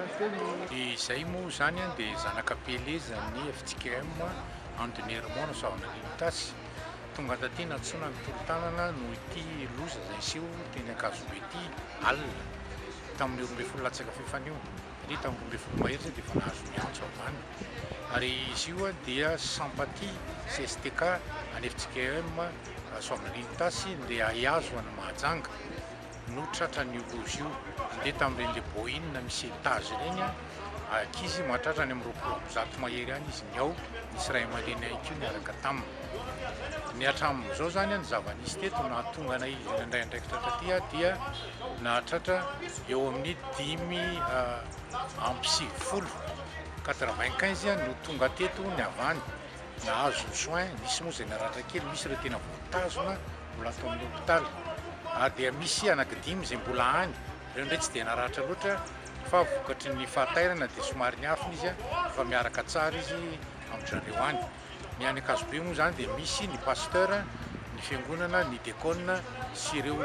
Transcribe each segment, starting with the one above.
Izay moa zany dia zanakapelezan'ny FTKM Andener Moana Soavana Limitasy tonga taty natsoina ny torotanana no ity loza zay seho teny Ankazobe ity alina tamin'ny 12 latsaka fefanio satria tamin'ny 12 mahery zay dia efa nahazo miantso avany ary izy io dia sympathie CSTK any FTKM Soavana Limitasy dia ahazo any Mahajanga no tratran'io loza io dia tamin'ireny boina misy étage ireny akizy mahatratra any amin'ny 20 mahery any izy ny ao nisy ray amaleny aiko niaraka taminy ny hatramin'izao zany ny zava-nisy teto nahatonga anay izy indray andraikitra taty dia nahatratra eo amin'ny 5 no tonga teto ny avany nahazo soin nisy moa zay naratra kely misy ireo tena voatazona mbola atao amin'ny hôpitaly dia misy anankidimy zay mbola any ireo ndray tsy dia naratra loatra fa vokatry ny fahatairana dia somary ny afiny izy fa miaraka tsara izy amin'izareo any ny any Ankazobe moa zany dia misy ny pasteur ny fiangonana ny diakôna sy ireo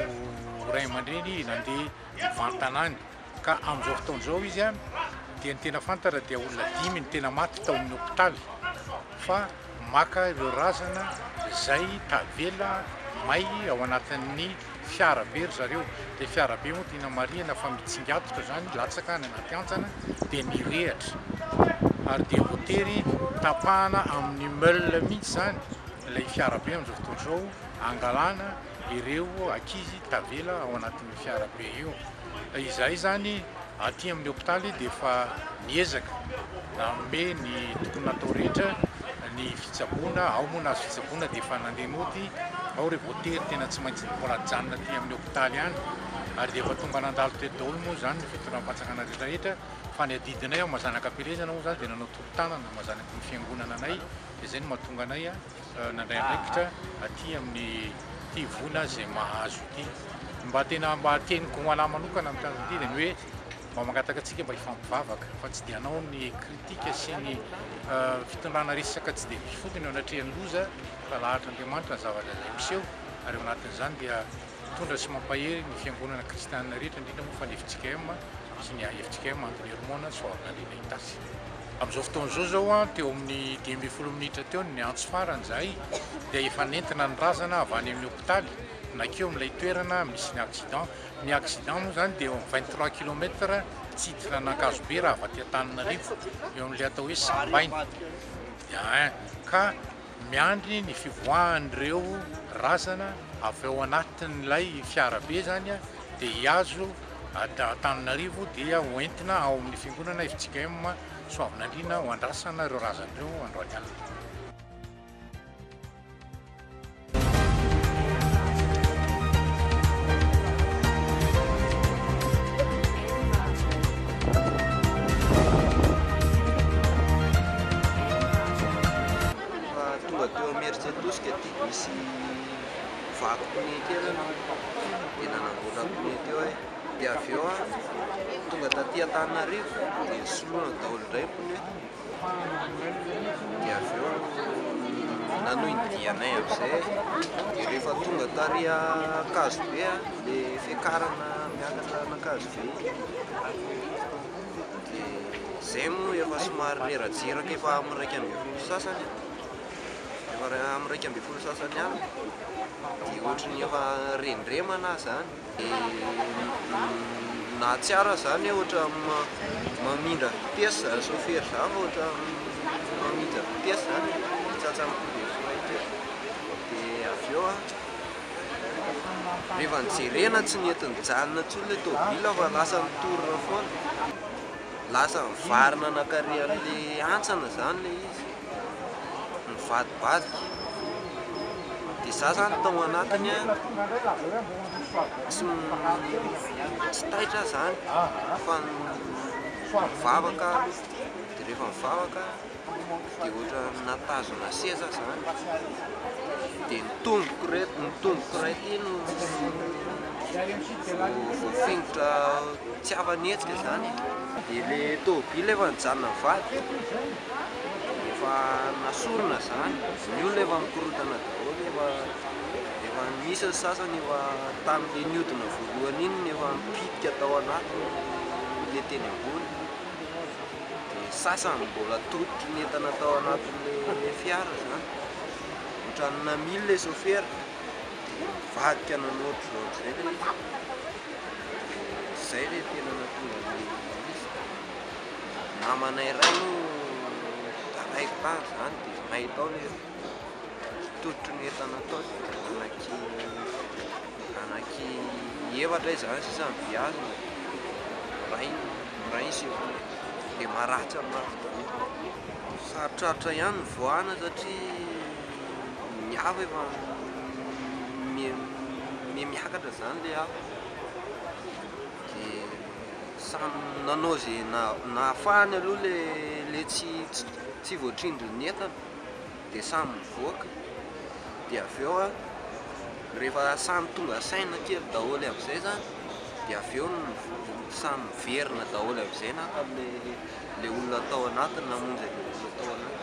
ray aman-dreny nandeha mivantanany ka amin'izao fotoan'izao izy dia ny tena fantatra dia olona 5 ny tena maty tao amin'ny hôpitaly fa maka ireo razana zay tavela may ao anatin'ny fiarabe ry zareo dia fiarabe moa tena marihana fa mitsingatitra zany latsaka any anaty antsana dia nirehatra ary dia voatery tapahana amin'ny meule mihitsy zany ilay fiarabe amin'izao fotoan'izao angalana ireo akizy tavela ao anatin'ny fiarabe io izay zany aty amin'ny hôpitaly dia efa niezaka nanome ny tokony natao rehetra ny fitsaboana ao moa nahazo fitsaboana dia efa nandeha mody ao re voatery tena tsy maintsy mbola janona aty amin'ny hôpitaly any ary dia efa tonga nandalo teto daholo moa zany ny fitoram-patsakana rehetrarehetra fa ny adidinay ao mazanakapelezana moa zany dia nanao torotanana mazanaky ny fiangonana anay dia zay no mahatonga anay nandray andraikitra aty amin'ny ty vona zay mahazo ity mba tena mba teniko ho anahy manokana amin'ny tanjony ity dia ny hoe mba mangataka atsika mba hifampivavaka fa tsy dia hanao ny kritika sy ny fitondrana resaka tsy dia misy fotony eo anatrehan'ny loza fa lahatra Andriamanitra ny zavatra zay miseho ary eo anatin'izany dia mitondra sy mampahery ny fiangonana kristianina rehetra indrindra moa fa ny FTKM sy ny FTKM Andener Moana Soavana Limitasy amin'izao fotoan'izao zao teo amin'ny 12 minitra teo ny antso farany zay dia efa nentina ny razana avy any amin'ny hôpitaly nakeo amin'ilay toerana misy ny accident moa zany dia 23 km tsiditra n'Ankazobe raha avy aty Antananarivo eo amin'ilay atao hoe Sambaina ka miandry ny fivoahan'ireo razana avy ao anatin'ilay fiarabe zany dia hiazo Antananarivo dia hoentina ao amin'ny fiangonana FTKM Soavana Lina ho andrasana ireo razan'ireo androany alina. Misy vaky pneu kely dia nanamboatra pneu teo dia avy eo tonga taty Antananarivo dia soloina daholo indray pneu dia avy eo nanohy ny dianay amin'izay dia rehefa tonga tary Ankazobe dia fiakarana miakatra an'Ankazobe dia zay moa efa somary rerajeraka efa amin'ny 1 sasany amin'ny 1 sasany any dia ohatrany efa rendremana zany na tsara zany ohatra mamindra vitesse zany chauffeur zany ohatra mamindra vitesse zany tsatsampobe dia avy eo rehefa nijerena tsy nentiny janona intsony ilay tôbila fa lasa mitorina foana lasa mivarina anakary an'ilay antsana zany ilay izy vadibady dia za zany tao anatiny tsy taitra zany fa mivavaka dia rehefa mivavaka dia ohatra natazona seza zany dia nitomboko ray ty no voafingotra tsy avanetsika zany dia ilay tôbila efa nijanona vady efa nasorona zany ny olona efa mikorotana daholo efa misy ny sasany efa tamin'ilay niodina voalohany iny efa mipitika tao anatiny ilay teny ambony sasany mbola tototry ny entana atao anatin'le fiara zany ohatran'ny namily le chauffeur vadika nanotro zay le zay le tena natonga izy namanay ray no daraiko tany zany dia mahitao le tototry ny entana atao anaky efatra izy zany sisa miviazina ray sy dia maratsy aminazy sarotraritra ihany ny voana satria miava efa miakatra zany le afo dia samy nanao zay nahafahany aloha le tsy voatrindry ny entana dia samy mivoaka dia avy eo a rehefa samy tonga saina kely daholo amin'izay zany dia avy eo samy miverina daholo amin'izay naka le olona atao anatiny namonjy le olona atao anatiny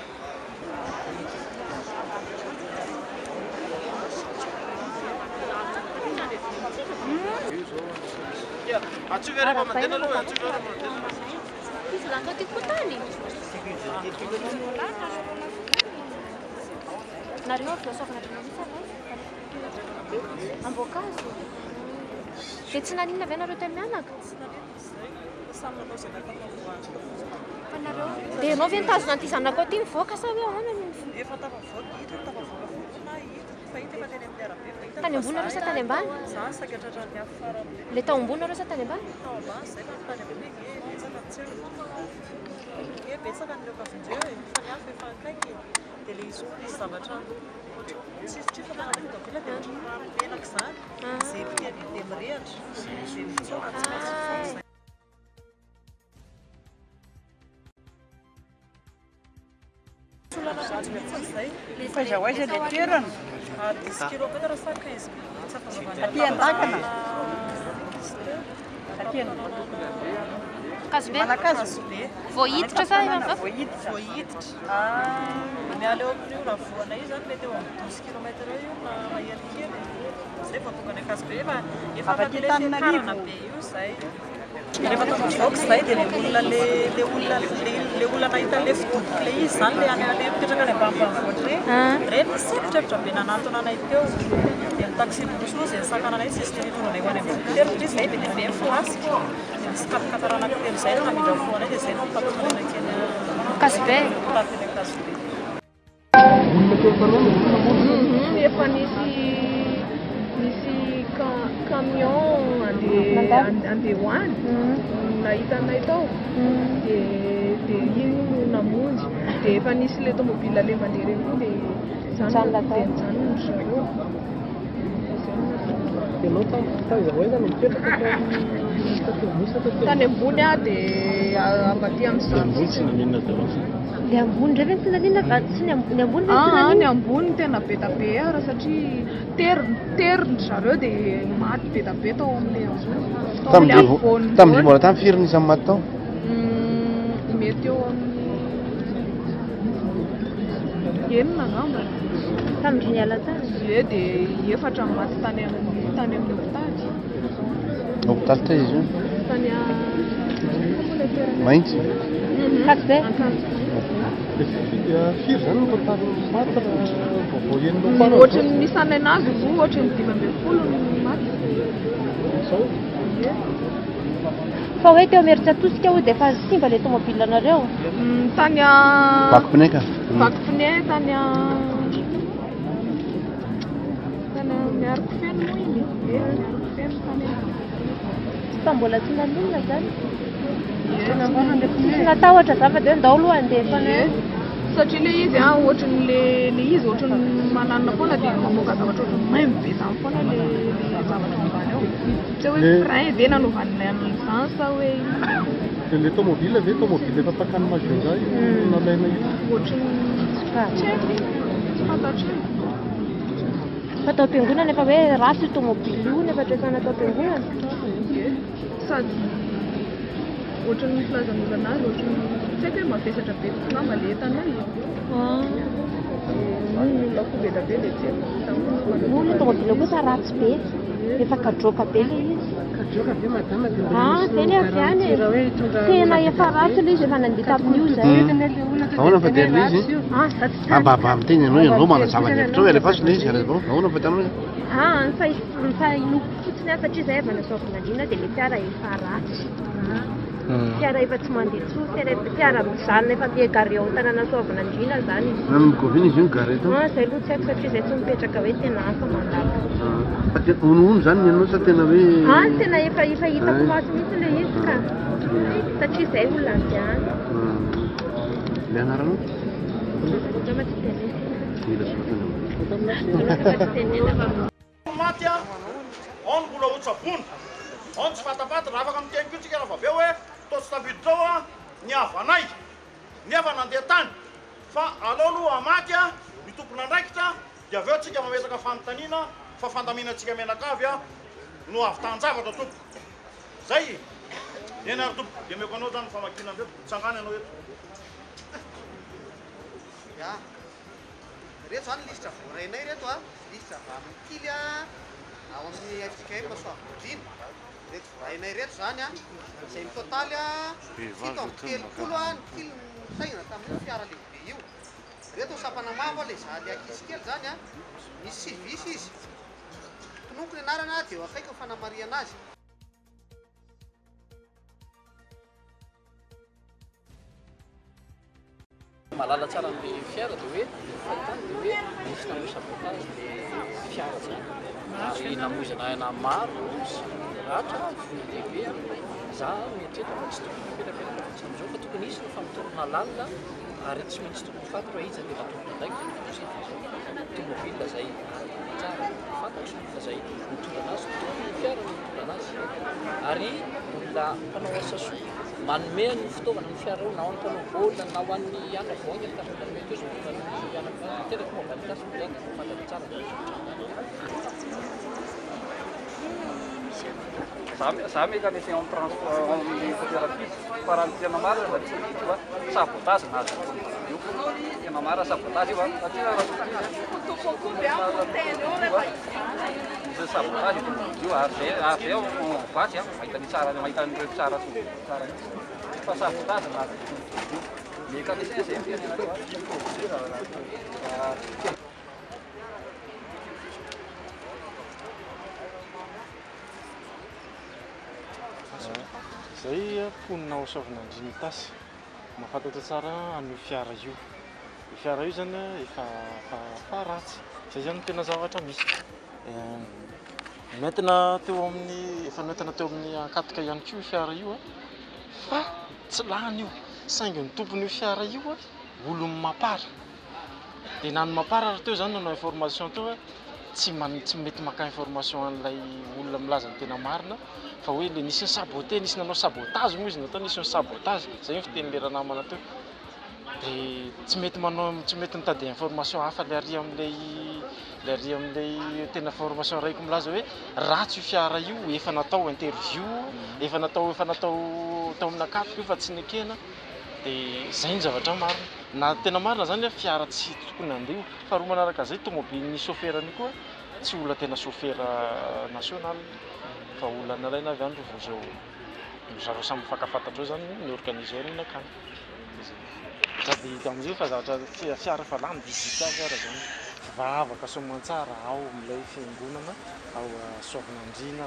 Dia tsy naninona avy ianareo teo mianaka? Dia ianao ve nitazona an'ity zanakao ity mivoaka sa hoe ahoana no efa tafavoaka hita tafavoaka na hita fahita efa teny amin'ny arabe fahita tany ambony nareo sa tany ambany? za sakatra ny afo fara Le tao ambony nareo sa tany ambany? tao ambany zay fa tany ambony betsaka ny tselo betsaka ny leokavindreo fa ny afo efa akaiky dia le izy misy zavatra tsisy fa tana le davila dia menaka zany zay piany dia mirehatra zay mitsoka tsy maintsy mivoaka Faiza-aiza le toerana? 10 kilomètres sa 15 minutes Aty an-dakana? Aty Kasobe? Malakazo? be Voahiditra sa efa? Voahiditra. voahiditra miala eo amin'io raha voana io zany mety eo amin'ny 12 kilomètres eo io na mahely kely zay vao tonga ny Akazobe efa Afa aty Antananarivo? be io zay rehefa tonga mivoaka zay dia le olona nahita le fitodika le izy zany le any mipetraka any ambanimbanivoatra reny nisefitra be nanantona anay teo dia ny taxi bosno zay nisakana anay sisy dia nitonga anay ho any amin'ny telo izy zay dia be flasy dia misy katakatara anankitelo zay no namindra foana dia zay no mitatona anay keny Kasobe? tapiny Akazobe efa nisy camion andeha hoany nahitanay tao dia iny no namonjy dia efa nisy le tomobile le mandeha reny koa dia mijanona zareo. Tany ambony a dia avy aty amin'ny Le ambony ndray ve ny tena liana tsy ny ambony ve tena ny liana? ambony tena be da be ara satria teriny zareo dia maty be da be tao amin'ilay ambony. Tamin'ny mbola tamin'ny firy isan'ny maty tao? Mety eo amin'ny enina angamba. Tamin'ny niala tany? Dia efatra maty tany amin'ny hopitaly. Hopitaly tao izy io? Tany Maintsy? Kasobe? Firy zany no totally maty vao enina ohatran'ny nisanay anazy vo ohatran'ny 5 no maty. Fa hoe teo Meritsaatosika ho dia efa simba le tomobile anareo? Tany Vaky-pneu ka? vaky-pneu tany miariko feno moa iny. Miariko feno tany Fa mbola tsy naninona zany? Tsy natahotra zava dia hoe ndao aloha andeha fanao. satria le izy ohatran'ny le izy ohatran'ny mananona foana dia mamoaka zavatra ohatran'ny maimbo be zany foana le zavatra ambany ao. Tsy hoe frein ve nanaovan'ilay an'izany sa hoe Le tomobile ve tomobile efa fakany Majunga nalaina io? ohatran'ny tsy fantatro. Fa tao am-piangonana efa hoe ratsy io tomobile io nefa tresana tao am-piangonana. Sady ohatran'ny filazan'olona azy ohatran'ny tsy haiko hoe mavesatra be ngamba le entanay. Olona koa be da be le tsena. Moa ny tomobile kosa ratsy be. efa kadroka be le izy kadroka be madama dia zay le avy any tena efa ratsy le izy efa nandeha tamin'io zay ahoana fa dia le izy ababa miteny ianao ianao manazava-hevitra hoe alefaso le izy ahoana fa tianao fa inoko fotsiny a satria zay avy nasaovinandrina dia le fiara efa ratsy fiara efa tsy mandeha tsotra fiara mijanona efa mpiegary ao tanàna Soavinandrina zany izy namikoviana izy io ny gare tao zay aloha tsy haiko satria zay tsy mipetraka hoe tena afa mandalo onono zany ianao sa tena hoe tena efa hitako maso mihitsy le izy ka satria zay olona andiany le anaranao mila maty a ao ny mbola hotsavony ao ny tsy fatapata raha afaka miteny ko tsika raha vaveo hoe tao tsy tafiditra ao a ny havanay nefa nandeha tany fa alao aloha amaty a mitompona andraikitra dia aveo tsika mametaka fanontaniana fa fandaminatsika menakavy a no avy tanjavatra tompo zay eny ary tompo dia meko anao zany famakina andreo tsangany anao eto reto zany listra voarainay reto a listra vamitily a ao amin'ny FJKM Soavinandrina reto voarainay reto zany a izay mitotaly a fito amby telopolo a ny kily saina tamin'ny fiara lehibe io reto sapana mavo le zaly ankizy kely zany a misy sivisy izy tonoko ny anarana dia eo akaiky ny fanamariana azy malala tsara ny fiara dia hoe fahitany dia hoe misy namoy sabotage le fiara zany ary namoizana maro ratra lehibe za mietreta fa tsy tokony mipetapetaka fotsiny am'izao fa tokony isy ny famitorona lalina ary tsy maintsy tokony fantatro hoe iza dia latolona ndraiky tomobile zay tsara fantatro fa zay mitondra anazy tomobile fiara no mitondra anazy ary olona mpanao asa soa manome ny fitaovana ny fiara io na ho an'ny mpanao baolina na ho an'ny anavoangy ny kasy mety izy mitondra ny teraka mobalikasy ilaina fantatro tsara za meka mety amin'ny transport amin'ny coopérative fa raha ny tena marina da tsy io a sabotage na azy io tena marina sabotage io a satria raha izay sabotage io ary zay ao vatsy a mahitany tsara mahitan'ireo tsara tsara fa sabotage na azy io mécanicien zay mitenenareo zay mponina ao Soavinandrina tasy mahafantatra tsara an'io fiara io fiara io zany efa ratsy zay zany tena zavatra misy nentina teo amin'ny efa nentina teo amin'ny akatika ihany koa fiara io a fa tsy lany io saingy ny tompon'io fiara io a olony mapara dia nany mapara raha teo zany nanao information teo a tsy mety maka information an'ilay olona milaza ny tena marina fa hoe le nisy ny saboté nisy nanao sabotage moa izy natao nisy ny sabotage zay ny fiteny lera namana teo dia tsy mety mitady information hafa le ary amin'ilay tena information raiko milaza hoe ratsy io fiara io efa natao interview efa natao tao amin'ny akatika io fa tsy nekena dia zay ny zavatra marina na tena marina zany hoe fiara tsy tokony andeha fa roa manaraka zay tomobile ny chauffeur-ny koa tsy olona tena chauffeur national fa olona nalaina avy andro vao zareo samy mifankafantatro zany ny organiseur ny nakany sady am'izay fa zavatra fiara fa lany visite fiara zany vavaka somantsara ao amin'ilay fiangonana ao Soavinandrina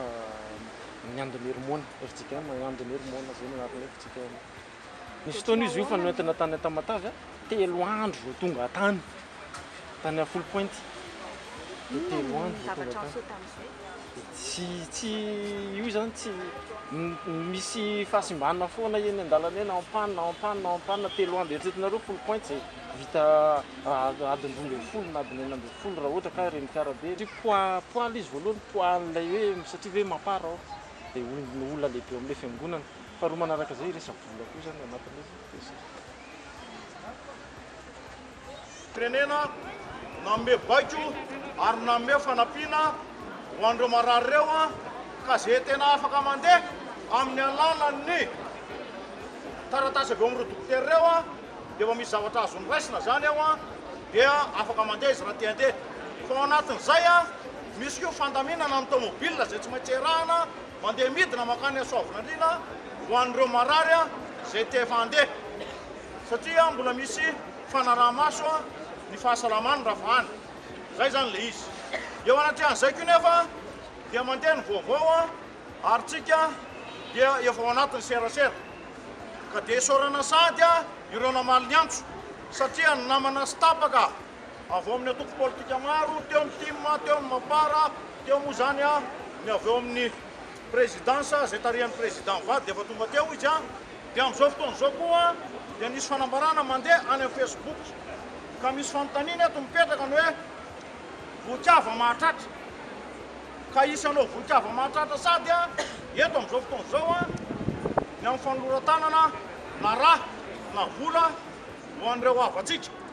ny andon'ny Hermona FJKM ny andon'ny Hermona zay ny anatin'ny FJKM nisy fotoana izy io fa noentina tany Tamatavy 3 andro vao tonga tany tany a Full Point 3 andro tsy io zany tsy misy fahasimbanana foana eny an-dalana eny en panne 3 andro eritreretinareo Full Point zay vita adiny 12 na adiny 9 raha ohatra ka reny fiara be poids izy voalohany poids-n'ilay hoe satria hoe mapara ao dia olona lehibe amin'ilay fiangonana fa roa manaraka zay resa vola koa zany anatin'izy firenena nanome baiko ary nanome fanampiana ho andreo marary reo a ka zay tena afaka mandeha amin'ny alalan'ny taratasy avy eo amin'ireo dokotera reo a dia efa misy zavatra azony raisina zany ao a dia afaka mandeha izy raha tia andeha fa ao anatin'izay a misy io fandaminana amin'ny tômôbila zay tsy maintsy arahana mandeha midina makany Soavina Andriana ho an'ireo marary zay te efa handeha satria mbola misy fanaraha-maso ny fahasalamany ravahany zay zany le izy eo anaty an'izay koa nefa dia mandeha ny vaovao ary tsika dia efa ao anatin'ny serasera ka dia esorana sady ireo namaly ny antso satria ny namana sy tapaka avy eo amin'ny atoko politika maro teo amin'ny Tima teo amin'ny Mapara teo moa zany ny avy eo amin'ny présidansa zay tarihan'ny président vady dia efa tonga teo izy dia amin'izao fotoan'izao koa dia nisy fanambarana mandeha any amin'ny Facebook ka misy fanontaniana eto mipetraka ny hoe voatiava mahatratra ka isanao voatiava mahatratra sady eto amin'izao fotoan'izao ny amin'ny fanoloran-tanana na rà na vola ho an'ireo havatsika